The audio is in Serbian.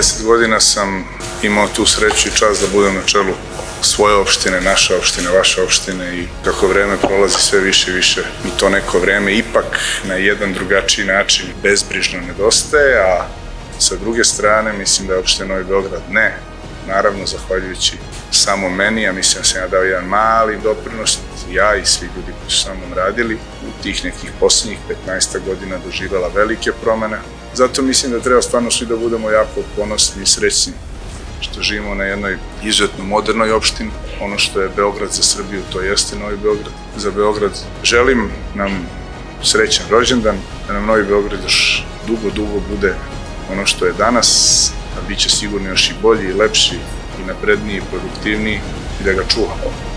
10 godina sam imao tu sreću i čast da budem na čelu svoje opštine, naše opštine, vaše opštine i kako vreme prolazi sve više i više i to neko vreme ipak na jedan drugačiji način bezbrižno nedostaje, a sa druge strane mislim da je opština Novi Beograd naravno zahvaljujući samo meni, ja mislim da sam ja dao jedan mali doprinos, ja i svi ljudi koji su sa mnom radili, u tih nekih posljednjih 15 godina doživjela velike promene. Zato mislim da treba stvarno svi da budemo jako ponosni i srećni što živimo na jednoj izuzetno modernoj opštini. Ono što je Beograd za Srbiju, to jeste Novi Beograd za Beograd. Želim nam srećan rođendan, da nam Novi Beograd još dugo bude ono što je danas, a bit će sigurno još i bolji, i lepši, i napredniji, i produktivniji i da ga čuvamo.